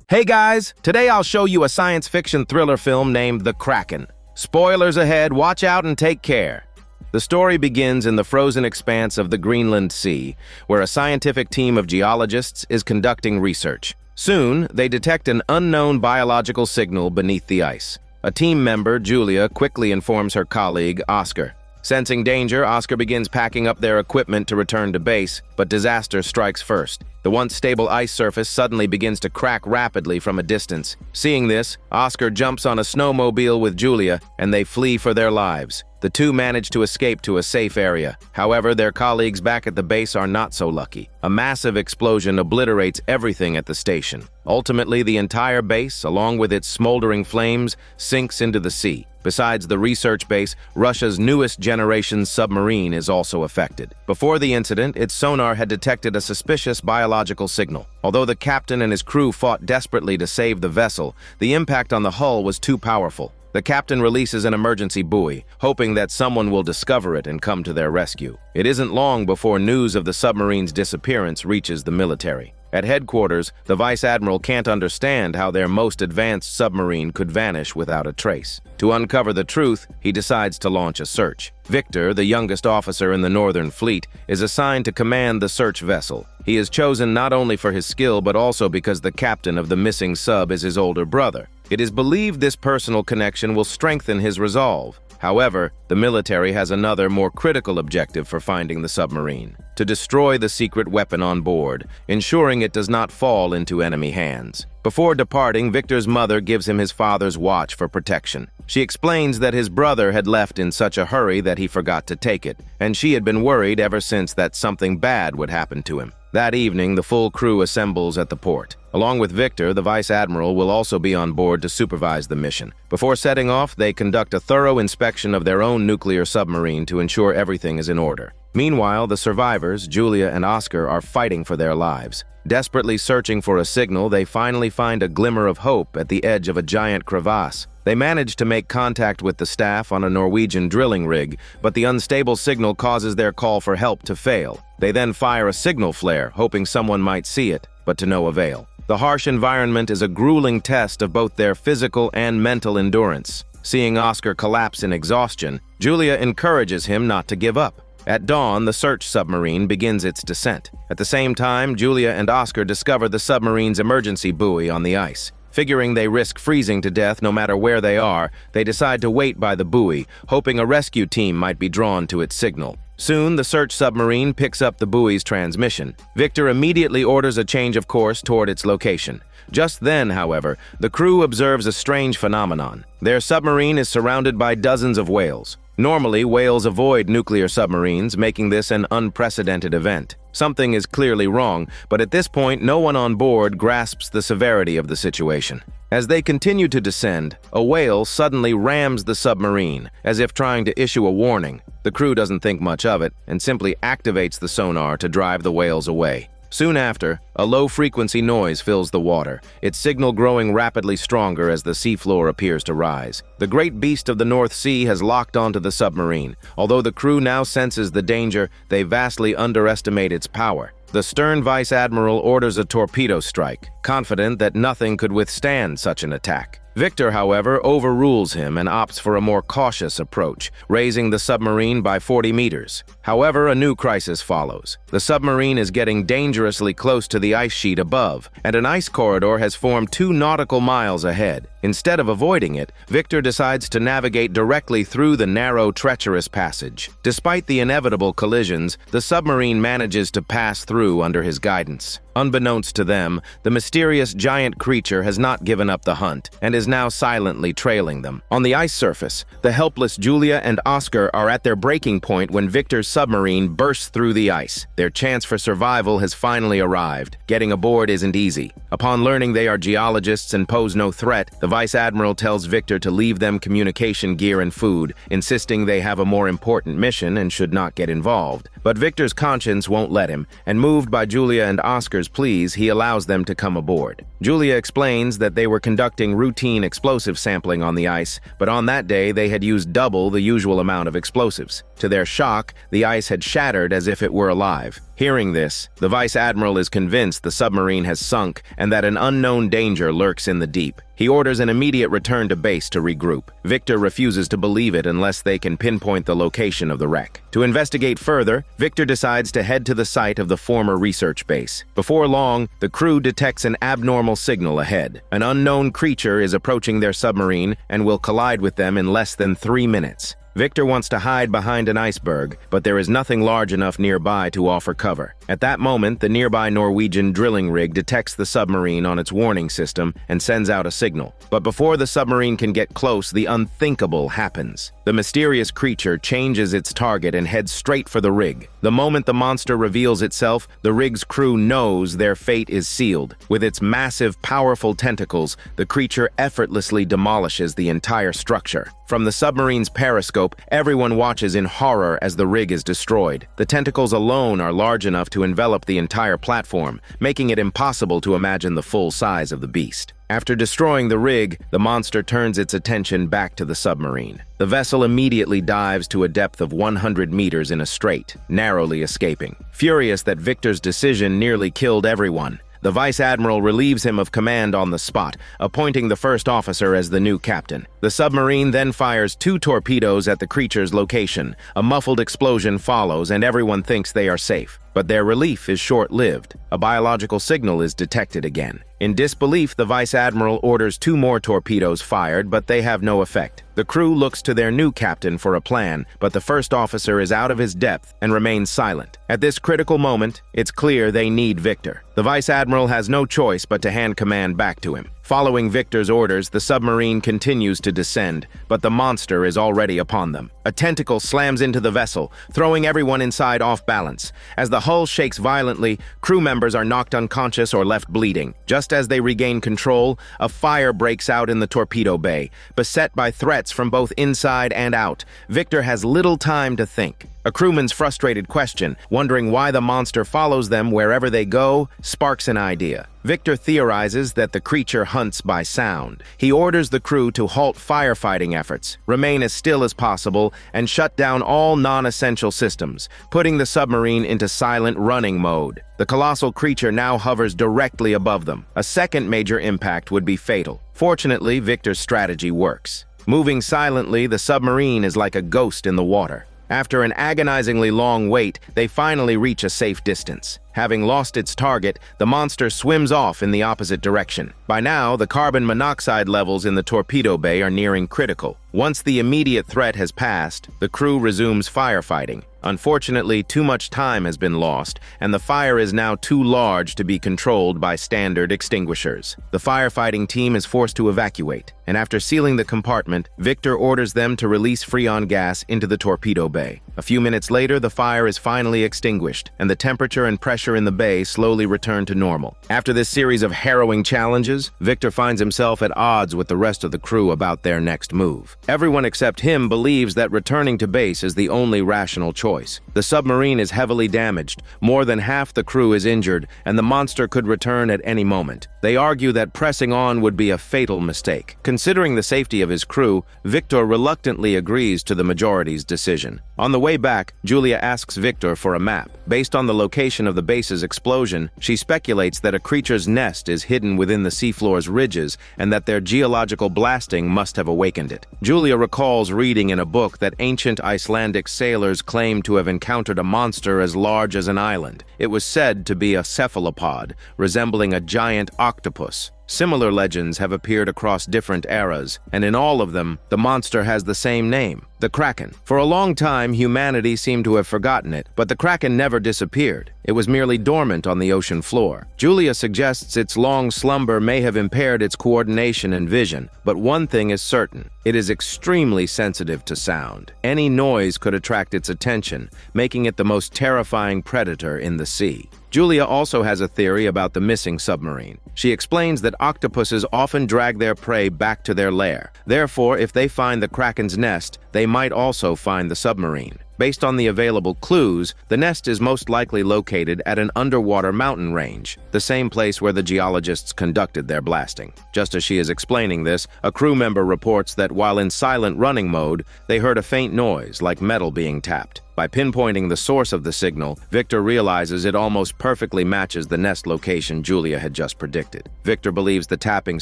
Hey guys, today I'll show you a science fiction thriller film named The Kraken. Spoilers ahead, watch out and take care. The story begins in the frozen expanse of the Greenland Sea, where a scientific team of geologists is conducting research. Soon, they detect an unknown biological signal beneath the ice. A team member, Julia, quickly informs her colleague, Oscar. Sensing danger, Oscar begins packing up their equipment to return to base, but disaster strikes first. The once stable ice surface suddenly begins to crack rapidly from a distance. Seeing this, Oscar jumps on a snowmobile with Julia, and they flee for their lives. The two manage to escape to a safe area. However, their colleagues back at the base are not so lucky. A massive explosion obliterates everything at the station. Ultimately, the entire base, along with its smoldering flames, sinks into the sea. Besides the research base, Russia's newest generation submarine is also affected. Before the incident, its sonar had detected a suspicious biological signal. Although the captain and his crew fought desperately to save the vessel, the impact on the hull was too powerful. The captain releases an emergency buoy, hoping that someone will discover it and come to their rescue. It isn't long before news of the submarine's disappearance reaches the military. At headquarters, the vice admiral can't understand how their most advanced submarine could vanish without a trace. To uncover the truth, he decides to launch a search. Victor, the youngest officer in the Northern Fleet, is assigned to command the search vessel. He is chosen not only for his skill but also because the captain of the missing sub is his older brother. It is believed this personal connection will strengthen his resolve. However, the military has another, more critical objective for finding the submarine: to destroy the secret weapon on board, ensuring it does not fall into enemy hands. Before departing, Victor's mother gives him his father's watch for protection. She explains that his brother had left in such a hurry that he forgot to take it, and she had been worried ever since that something bad would happen to him. That evening, the full crew assembles at the port. Along with Victor, the vice admiral will also be on board to supervise the mission. Before setting off, they conduct a thorough inspection of their own nuclear submarine to ensure everything is in order. Meanwhile, the survivors, Julia and Oscar, are fighting for their lives. Desperately searching for a signal, they finally find a glimmer of hope at the edge of a giant crevasse. They manage to make contact with the staff on a Norwegian drilling rig, but the unstable signal causes their call for help to fail. They then fire a signal flare, hoping someone might see it, but to no avail. The harsh environment is a grueling test of both their physical and mental endurance. Seeing Oscar collapse in exhaustion, Julia encourages him not to give up. At dawn, the search submarine begins its descent. At the same time, Julia and Oscar discover the submarine's emergency buoy on the ice. Figuring they risk freezing to death no matter where they are, they decide to wait by the buoy, hoping a rescue team might be drawn to its signal. Soon, the search submarine picks up the buoy's transmission. Victor immediately orders a change of course toward its location. Just then, however, the crew observes a strange phenomenon. Their submarine is surrounded by dozens of whales. Normally, whales avoid nuclear submarines, making this an unprecedented event. Something is clearly wrong, but at this point, no one on board grasps the severity of the situation. As they continue to descend, a whale suddenly rams the submarine, as if trying to issue a warning. The crew doesn't think much of it and simply activates the sonar to drive the whales away. Soon after, a low-frequency noise fills the water, its signal growing rapidly stronger as the seafloor appears to rise. The great beast of the North Sea has locked onto the submarine. Although the crew now senses the danger, they vastly underestimate its power. The stern vice admiral orders a torpedo strike, confident that nothing could withstand such an attack. Victor, however, overrules him and opts for a more cautious approach, raising the submarine by 40 meters. However, a new crisis follows. The submarine is getting dangerously close to the ice sheet above, and an ice corridor has formed 2 nautical miles ahead. Instead of avoiding it, Victor decides to navigate directly through the narrow, treacherous passage. Despite the inevitable collisions, the submarine manages to pass through under his guidance. Unbeknownst to them, the mysterious giant creature has not given up the hunt and is now silently trailing them. On the ice surface, the helpless Julia and Oscar are at their breaking point when Victor's submarine bursts through the ice. Their chance for survival has finally arrived. Getting aboard isn't easy. Upon learning they are geologists and pose no threat, the vice admiral tells Victor to leave them communication gear and food, insisting they have a more important mission and should not get involved. But Victor's conscience won't let him, and moved by Julia and Oscar's pleas, he allows them to come aboard. Julia explains that they were conducting routine explosive sampling on the ice, but on that day they had used double the usual amount of explosives. To their shock, the ice had shattered as if it were alive. Hearing this, the Vice Admiral is convinced the submarine has sunk and that an unknown danger lurks in the deep. He orders an immediate return to base to regroup. Victor refuses to believe it unless they can pinpoint the location of the wreck. To investigate further, Victor decides to head to the site of the former research base. Before long, the crew detects an abnormal signal ahead. An unknown creature is approaching their submarine and will collide with them in less than 3 minutes. Victor wants to hide behind an iceberg, but there is nothing large enough nearby to offer cover. At that moment, the nearby Norwegian drilling rig detects the submarine on its warning system and sends out a signal. But before the submarine can get close, the unthinkable happens. The mysterious creature changes its target and heads straight for the rig. The moment the monster reveals itself, the rig's crew knows their fate is sealed. With its massive, powerful tentacles, the creature effortlessly demolishes the entire structure. From the submarine's periscope, everyone watches in horror as the rig is destroyed. The tentacles alone are large enough to envelop the entire platform, making it impossible to imagine the full size of the beast. After destroying the rig, the monster turns its attention back to the submarine. The vessel immediately dives to a depth of 100 meters in a straight, narrowly escaping. Furious that Victor's decision nearly killed everyone, the Vice Admiral relieves him of command on the spot, appointing the first officer as the new captain. The submarine then fires 2 torpedoes at the creature's location. A muffled explosion follows, and everyone thinks they are safe. But their relief is short-lived. A biological signal is detected again. In disbelief, the Vice Admiral orders 2 more torpedoes fired, but they have no effect. The crew looks to their new captain for a plan, but the first officer is out of his depth and remains silent. At this critical moment, it's clear they need Victor. The Vice Admiral has no choice but to hand command back to him. Following Victor's orders, the submarine continues to descend, but the monster is already upon them. A tentacle slams into the vessel, throwing everyone inside off balance. As the hull shakes violently, crew members are knocked unconscious or left bleeding. Just as they regain control, a fire breaks out in the torpedo bay. Beset by threats from both inside and out, Victor has little time to think. A crewman's frustrated question, wondering why the monster follows them wherever they go, sparks an idea. Victor theorizes that the creature hunts by sound. He orders the crew to halt firefighting efforts, remain as still as possible, and shut down all non-essential systems, putting the submarine into silent running mode. The colossal creature now hovers directly above them. A second major impact would be fatal. Fortunately, Victor's strategy works. Moving silently, the submarine is like a ghost in the water. After an agonizingly long wait, they finally reach a safe distance. Having lost its target, the monster swims off in the opposite direction. By now, the carbon monoxide levels in the torpedo bay are nearing critical. Once the immediate threat has passed, the crew resumes firefighting. Unfortunately, too much time has been lost, and the fire is now too large to be controlled by standard extinguishers. The firefighting team is forced to evacuate, and after sealing the compartment, Victor orders them to release Freon gas into the torpedo bay. A few minutes later, the fire is finally extinguished, and the temperature and pressure in the bay slowly return to normal. After this series of harrowing challenges, Victor finds himself at odds with the rest of the crew about their next move. Everyone except him believes that returning to base is the only rational choice. The submarine is heavily damaged, more than half the crew is injured, and the monster could return at any moment. They argue that pressing on would be a fatal mistake. Considering the safety of his crew, Victor reluctantly agrees to the majority's decision. On the way back, Julia asks Victor for a map. Based on the location of the base's explosion, she speculates that a creature's nest is hidden within the seafloor's ridges and that their geological blasting must have awakened it. Julia recalls reading in a book that ancient Icelandic sailors claimed to have encountered a monster as large as an island. It was said to be a cephalopod, resembling a giant octopus. Similar legends have appeared across different eras, and in all of them, the monster has the same name, the Kraken. For a long time, humanity seemed to have forgotten it, but the Kraken never disappeared. It was merely dormant on the ocean floor. Julia suggests its long slumber may have impaired its coordination and vision, but one thing is certain. It is extremely sensitive to sound. Any noise could attract its attention, making it the most terrifying predator in the sea. Julia also has a theory about the missing submarine. She explains that octopuses often drag their prey back to their lair. Therefore, if they find the Kraken's nest, they might also find the submarine. Based on the available clues, the nest is most likely located at an underwater mountain range, the same place where the geologists conducted their blasting. Just as she is explaining this, a crew member reports that while in silent running mode, they heard a faint noise like metal being tapped. By pinpointing the source of the signal, Victor realizes it almost perfectly matches the nest location Julia had just predicted. Victor believes the tapping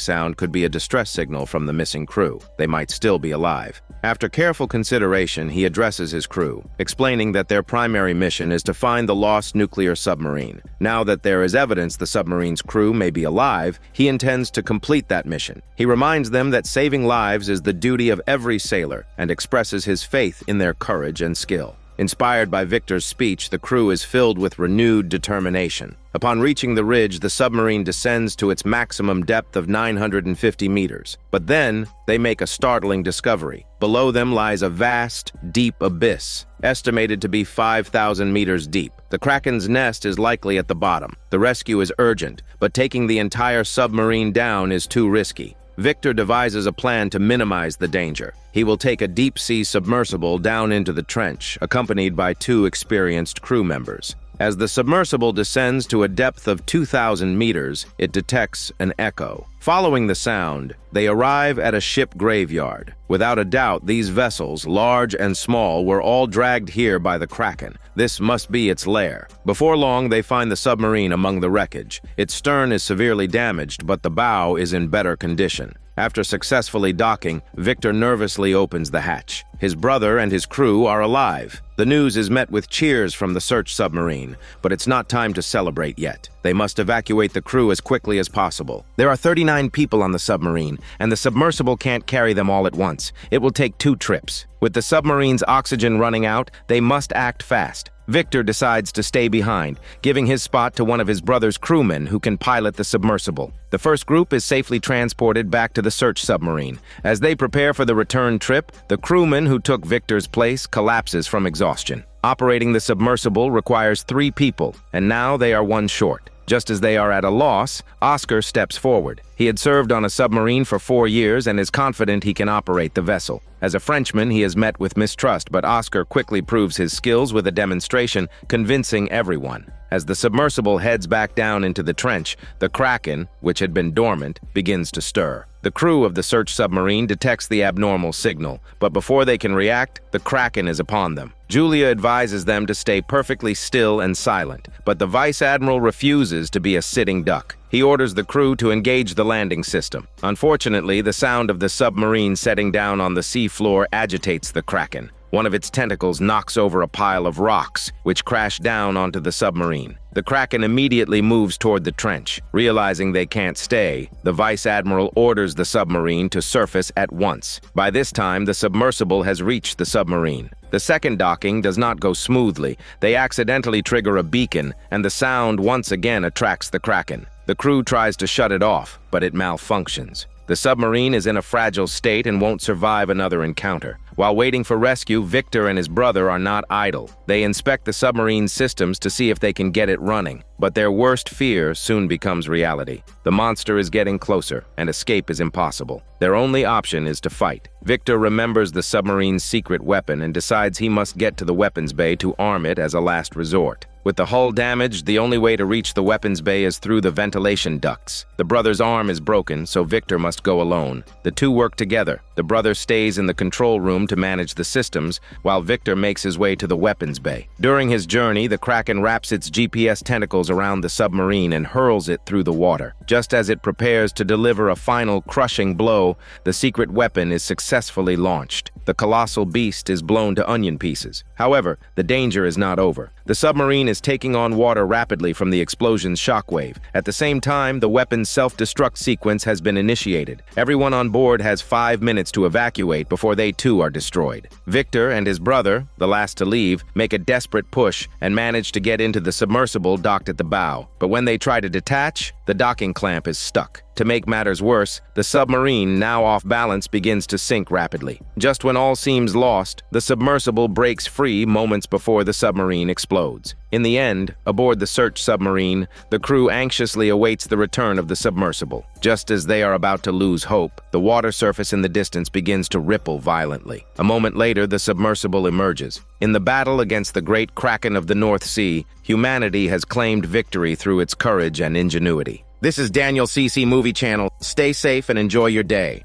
sound could be a distress signal from the missing crew. They might still be alive. After careful consideration, he addresses his crew, explaining that their primary mission is to find the lost nuclear submarine. Now that there is evidence the submarine's crew may be alive, he intends to complete that mission. He reminds them that saving lives is the duty of every sailor and expresses his faith in their courage and skill. Inspired by Victor's speech, the crew is filled with renewed determination. Upon reaching the ridge, the submarine descends to its maximum depth of 950 meters. But then, they make a startling discovery. Below them lies a vast, deep abyss, estimated to be 5,000 meters deep. The Kraken's nest is likely at the bottom. The rescue is urgent, but taking the entire submarine down is too risky. Victor devises a plan to minimize the danger. He will take a deep-sea submersible down into the trench, accompanied by 2 experienced crew members. As the submersible descends to a depth of 2,000 meters, it detects an echo. Following the sound, they arrive at a ship graveyard. Without a doubt, these vessels, large and small, were all dragged here by the Kraken. This must be its lair. Before long, they find the submarine among the wreckage. Its stern is severely damaged, but the bow is in better condition. After successfully docking, Victor nervously opens the hatch. His brother and his crew are alive. The news is met with cheers from the search submarine, but it's not time to celebrate yet. They must evacuate the crew as quickly as possible. There are 39 people on the submarine, and the submersible can't carry them all at once. It will take 2 trips. With the submarine's oxygen running out, they must act fast. Victor decides to stay behind, giving his spot to one of his brother's crewmen who can pilot the submersible. The first group is safely transported back to the search submarine. As they prepare for the return trip, the crewman who took Victor's place collapses from exhaustion. Operating the submersible requires 3 people, and now they are 1 short. Just as they are at a loss, Oscar steps forward. He had served on a submarine for 4 years and is confident he can operate the vessel. As a Frenchman, he is met with mistrust, but Oscar quickly proves his skills with a demonstration, convincing everyone. As the submersible heads back down into the trench, the Kraken, which had been dormant, begins to stir. The crew of the search submarine detects the abnormal signal, but before they can react, the Kraken is upon them. Julia advises them to stay perfectly still and silent, but the Vice Admiral refuses to be a sitting duck. He orders the crew to engage the landing system. Unfortunately, the sound of the submarine setting down on the seafloor agitates the Kraken. One of its tentacles knocks over a pile of rocks, which crash down onto the submarine. The Kraken immediately moves toward the trench. Realizing they can't stay, the Vice Admiral orders the submarine to surface at once. By this time, the submersible has reached the submarine. The second docking does not go smoothly. They accidentally trigger a beacon, and the sound once again attracts the Kraken. The crew tries to shut it off, but it malfunctions. The submarine is in a fragile state and won't survive another encounter. While waiting for rescue, Victor and his brother are not idle. They inspect the submarine's systems to see if they can get it running. But their worst fear soon becomes reality. The monster is getting closer, and escape is impossible. Their only option is to fight. Victor remembers the submarine's secret weapon and decides he must get to the weapons bay to arm it as a last resort. With the hull damaged, the only way to reach the weapons bay is through the ventilation ducts. The brother's arm is broken, so Victor must go alone. The 2 work together. The brother stays in the control room to manage the systems, while Victor makes his way to the weapons bay. During his journey, the Kraken wraps its GPS tentacles around the submarine and hurls it through the water. Just as it prepares to deliver a final crushing blow, the secret weapon is successfully launched. The colossal beast is blown to onion pieces. However, the danger is not over. The submarine is taking on water rapidly from the explosion's shockwave. At the same time, the weapon's self-destruct sequence has been initiated. Everyone on board has 5 minutes to evacuate before they too are destroyed. Victor and his brother, the last to leave, make a desperate push and manage to get into the submersible docked at the bow. But when they try to detach, the docking clamp is stuck. To make matters worse, the submarine, now off balance, begins to sink rapidly. Just when all seems lost, the submersible breaks free moments before the submarine explodes. In the end, aboard the search submarine, the crew anxiously awaits the return of the submersible. Just as they are about to lose hope, the water surface in the distance begins to ripple violently. A moment later, the submersible emerges. In the battle against the great Kraken of the North Sea, humanity has claimed victory through its courage and ingenuity. This is Daniel CC Movie Channel. Stay safe and enjoy your day.